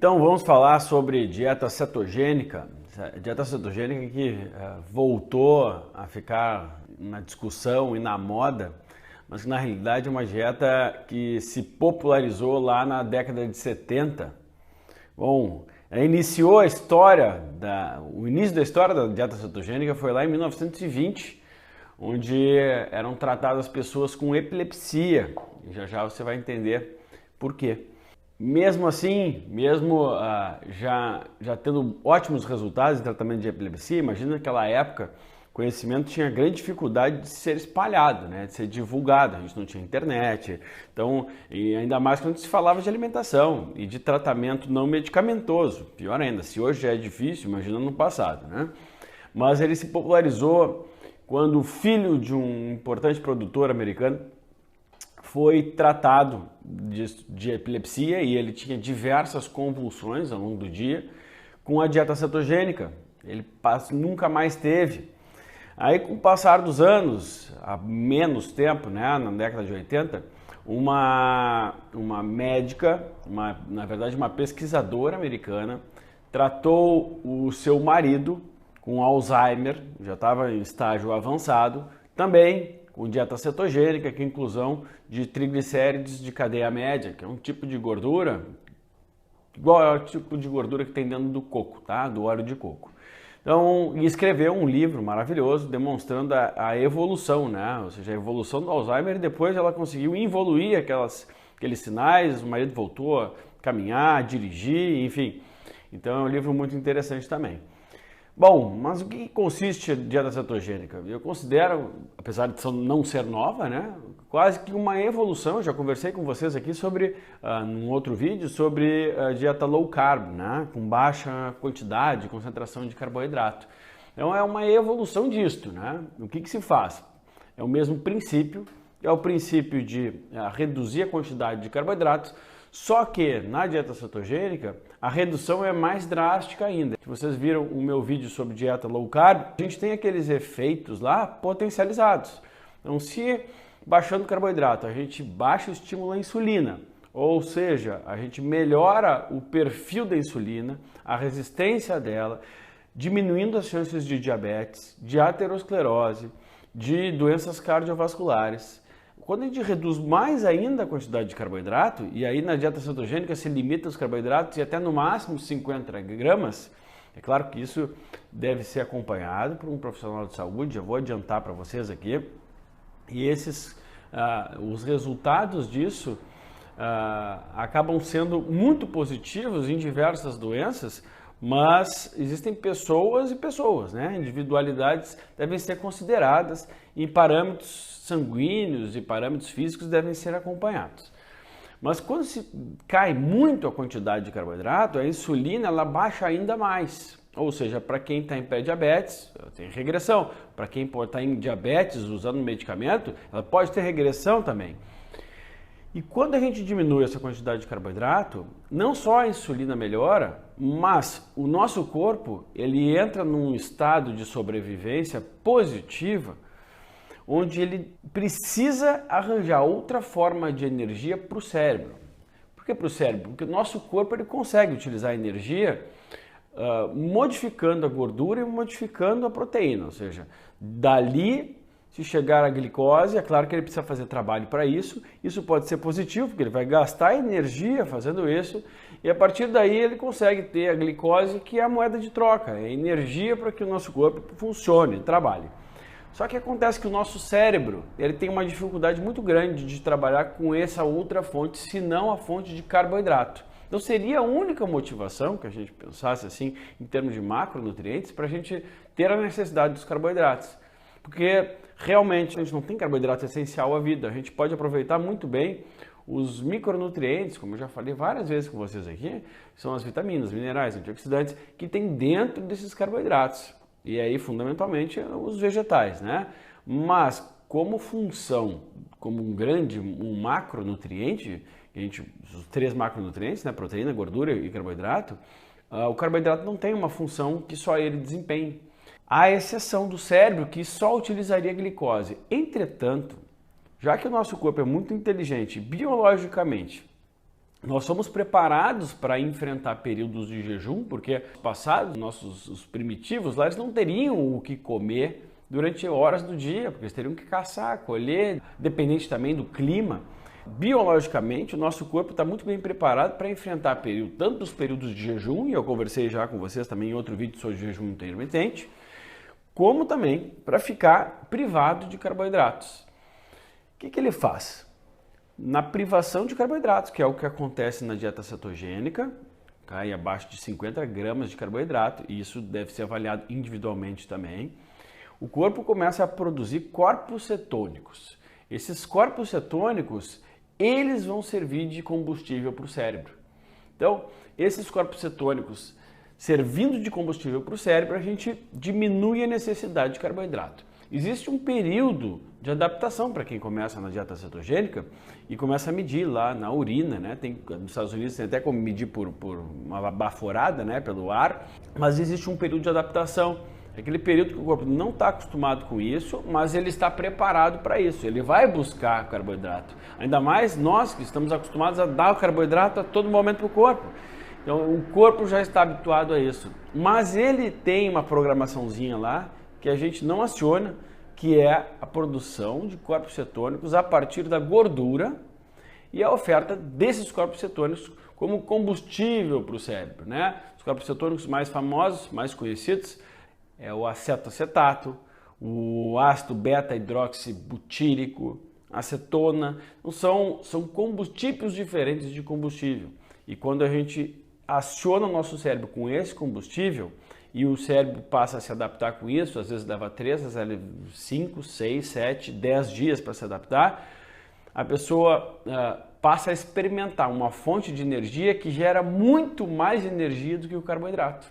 Então vamos falar sobre dieta cetogênica. Dieta cetogênica que voltou a ficar na discussão e na moda, mas que na realidade é uma dieta que se popularizou lá na década de 70. Bom, iniciou a história, o início da história da dieta cetogênica foi lá em 1920, onde eram tratadas pessoas com epilepsia. E já você vai entender por quê. Mesmo assim, já tendo ótimos resultados em tratamento de epilepsia, imagina naquela época, o conhecimento tinha grande dificuldade de ser espalhado, né, de ser divulgado, a gente não tinha internet, então, e ainda mais quando se falava de alimentação e de tratamento não medicamentoso, pior ainda, se hoje já é difícil, imagina no passado, né? Mas ele se popularizou quando o filho de um importante produtor americano foi tratado de epilepsia e ele tinha diversas convulsões ao longo do dia com a dieta cetogênica. Ele nunca mais teve. Aí, com o passar dos anos, há menos tempo, né, na década de 80, uma médica, na verdade uma pesquisadora americana, tratou o seu marido com Alzheimer, já estava em estágio avançado, também com dieta cetogênica, que é inclusão de triglicérides de cadeia média, que é um tipo de gordura igual ao tipo de gordura que tem dentro do coco, tá? Do óleo de coco. Então, e escreveu um livro maravilhoso demonstrando a evolução, né? Ou seja, a evolução do Alzheimer, e depois ela conseguiu evoluir aqueles sinais, o marido voltou a caminhar, a dirigir, enfim. Então é um livro muito interessante também. Bom, mas o que consiste a dieta cetogênica? Eu considero, apesar de não ser nova, né, quase que uma evolução. Eu já conversei com vocês aqui sobre, num outro vídeo, sobre a dieta low carb, né, com baixa quantidade, concentração de carboidrato. Então é uma evolução disto, né? O que se faz? É o mesmo princípio, é o princípio de reduzir a quantidade de carboidratos, só que na dieta cetogênica a redução é mais drástica ainda. Se vocês viram o meu vídeo sobre dieta low carb, a gente tem aqueles efeitos lá potencializados. Então, se baixando o carboidrato a gente baixa o estímulo à insulina, ou seja, a gente melhora o perfil da insulina, a resistência dela, diminuindo as chances de diabetes, de aterosclerose, de doenças cardiovasculares. Quando a gente reduz mais ainda a quantidade de carboidrato, e aí na dieta cetogênica se limita os carboidratos e até no máximo 50 gramas, é claro que isso deve ser acompanhado por um profissional de saúde, eu vou adiantar para vocês aqui, e os resultados disso acabam sendo muito positivos em diversas doenças, mas existem pessoas e pessoas, né? Individualidades devem ser consideradas e parâmetros sanguíneos e parâmetros físicos devem ser acompanhados. Mas quando se cai muito a quantidade de carboidrato, a insulina ela baixa ainda mais. Ou seja, para quem está em pré-diabetes, tem regressão. Para quem está em diabetes usando medicamento, ela pode ter regressão também. E quando a gente diminui essa quantidade de carboidrato, não só a insulina melhora, mas o nosso corpo ele entra num estado de sobrevivência positiva, onde ele precisa arranjar outra forma de energia para o cérebro. Por que para o cérebro? Porque o nosso corpo ele consegue utilizar a energia modificando a gordura e modificando a proteína, ou seja, dali se chegar à glicose, é claro que ele precisa fazer trabalho para isso. Isso pode ser positivo, porque ele vai gastar energia fazendo isso, e a partir daí ele consegue ter a glicose, que é a moeda de troca, é energia para que o nosso corpo funcione, trabalhe. Só que acontece que o nosso cérebro ele tem uma dificuldade muito grande de trabalhar com essa outra fonte, se não a fonte de carboidrato. Então seria a única motivação que a gente pensasse assim, em termos de macronutrientes, para a gente ter a necessidade dos carboidratos. Porque realmente a gente não tem carboidrato essencial à vida, a gente pode aproveitar muito bem os micronutrientes, como eu já falei várias vezes com vocês aqui, são as vitaminas, minerais, antioxidantes, que tem dentro desses carboidratos. E aí, fundamentalmente, os vegetais, né? Mas, como função, como um macronutriente, os três macronutrientes, né? Proteína, gordura e carboidrato, o carboidrato não tem uma função que só ele desempenhe. À exceção do cérebro, que só utilizaria a glicose. Entretanto, já que o nosso corpo é muito inteligente biologicamente Nós somos preparados para enfrentar períodos de jejum, porque passados, os primitivos lá, eles não teriam o que comer durante horas do dia, porque eles teriam que caçar, colher, dependente também do clima. Biologicamente, o nosso corpo está muito bem preparado para enfrentar tanto os períodos de jejum, e eu conversei já com vocês também em outro vídeo sobre jejum intermitente, como também para ficar privado de carboidratos. O que ele faz? Na privação de carboidratos, que é o que acontece na dieta cetogênica, cai abaixo de 50 gramas de carboidrato, e isso deve ser avaliado individualmente também, o corpo começa a produzir corpos cetônicos. Esses corpos cetônicos, eles vão servir de combustível para o cérebro. Então, esses corpos cetônicos servindo de combustível para o cérebro, a gente diminui a necessidade de carboidrato. Existe um período de adaptação para quem começa na dieta cetogênica e começa a medir lá na urina, né? Nos Estados Unidos tem até como medir por uma baforada, né? Pelo ar, mas existe um período de adaptação. É aquele período que o corpo não está acostumado com isso, mas ele está preparado para isso. Ele vai buscar carboidrato. Ainda mais nós que estamos acostumados a dar o carboidrato a todo momento para o corpo. Então o corpo já está habituado a isso. Mas ele tem uma programaçãozinha lá que a gente não aciona, que é a produção de corpos cetônicos a partir da gordura e a oferta desses corpos cetônicos como combustível para o cérebro, né? Os corpos cetônicos mais famosos, mais conhecidos, é o acetoacetato, o ácido beta-hidroxibutírico, acetona, são tipos diferentes de combustível. E quando a gente aciona o nosso cérebro com esse combustível, e o cérebro passa a se adaptar com isso, às vezes leva 3, às vezes 5, 6, 7, 10 dias para se adaptar, a pessoa passa a experimentar uma fonte de energia que gera muito mais energia do que o carboidrato.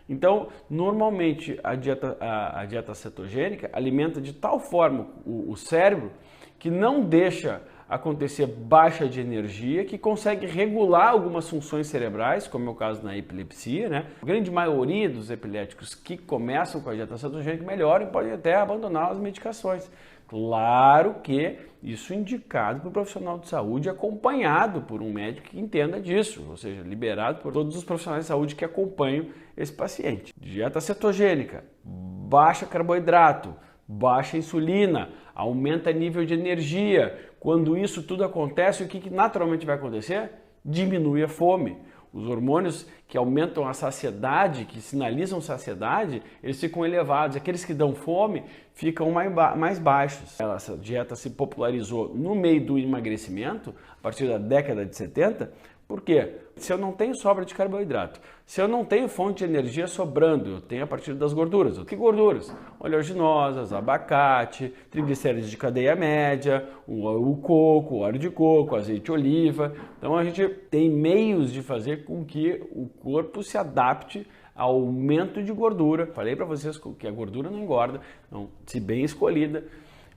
Então, normalmente a dieta cetogênica alimenta de tal forma o cérebro que não deixa acontecer baixa de energia, que consegue regular algumas funções cerebrais, como é o caso na epilepsia, né? A grande maioria dos epiléticos que começam com a dieta cetogênica melhoram e podem até abandonar as medicações. Claro que isso indicado por um profissional de saúde, acompanhado por um médico que entenda disso, ou seja, liberado por todos os profissionais de saúde que acompanham esse paciente. Dieta cetogênica, baixa carboidrato, baixa insulina, aumenta nível de energia. Quando isso tudo acontece, o que naturalmente vai acontecer? Diminui a fome. Os hormônios que aumentam a saciedade, que sinalizam saciedade, eles ficam elevados. Aqueles que dão fome ficam mais baixos. Essa dieta se popularizou no meio do emagrecimento, a partir da década de 70. Por quê? Se eu não tenho sobra de carboidrato, se eu não tenho fonte de energia sobrando, eu tenho a partir das gorduras. Que gorduras? Oleaginosas, abacate, triglicéridos de cadeia média, o coco, o óleo de coco, azeite de oliva. Então a gente tem meios de fazer com que o corpo se adapte ao aumento de gordura. Falei para vocês que a gordura não engorda, então, se bem escolhida,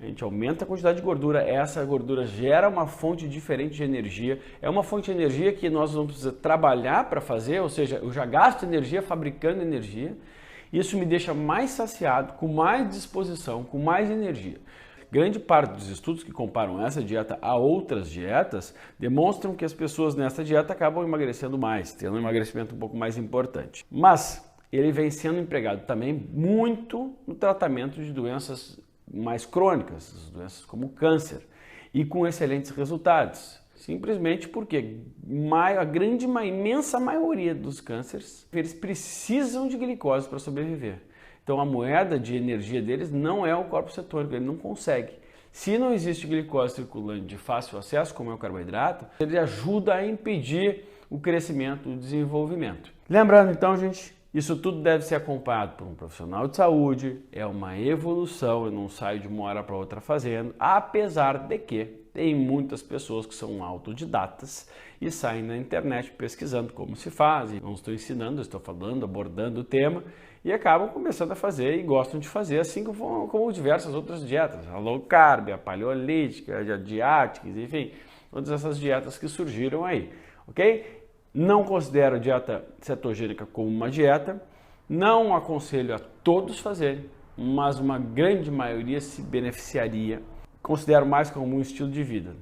a gente aumenta a quantidade de gordura, essa gordura gera uma fonte diferente de energia, é uma fonte de energia que nós vamos precisar trabalhar para fazer, ou seja, eu já gasto energia fabricando energia, isso me deixa mais saciado, com mais disposição, com mais energia. Grande parte dos estudos que comparam essa dieta a outras dietas demonstram que as pessoas nessa dieta acabam emagrecendo mais, tendo um emagrecimento um pouco mais importante. Mas ele vem sendo empregado também muito no tratamento de doenças mais crônicas, doenças como câncer, e com excelentes resultados. Simplesmente porque a imensa maioria dos cânceres, eles precisam de glicose para sobreviver. Então a moeda de energia deles não é o corpo cetônico, ele não consegue. Se não existe glicose circulante de fácil acesso, como é o carboidrato, ele ajuda a impedir o crescimento, o desenvolvimento. Lembrando então, gente, isso tudo deve ser acompanhado por um profissional de saúde, é uma evolução, eu não saio de uma hora para outra fazendo, apesar de que tem muitas pessoas que são autodidatas e saem na internet pesquisando como se faz, não estou ensinando, estou falando, abordando o tema e acabam começando a fazer e gostam de fazer, assim como diversas outras dietas, a low carb, a paleolítica, a diáticas, enfim, todas essas dietas que surgiram aí, ok? Não considero a dieta cetogênica como uma dieta, não aconselho a todos fazerem, mas uma grande maioria se beneficiaria. Considero mais como um estilo de vida.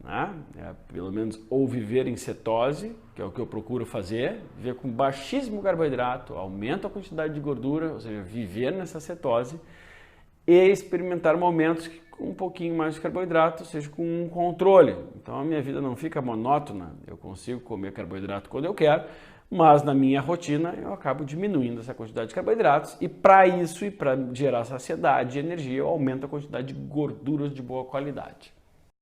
né? Pelo menos ou viver em cetose, que é o que eu procuro fazer, viver com baixíssimo carboidrato, aumento a quantidade de gordura, ou seja, viver nessa cetose e experimentar momentos com um pouquinho mais de carboidrato, ou seja, com um controle. Então a minha vida não fica monótona, eu consigo comer carboidrato quando eu quero, mas na minha rotina eu acabo diminuindo essa quantidade de carboidratos e para isso e para gerar saciedade e energia eu aumento a quantidade de gorduras de boa qualidade.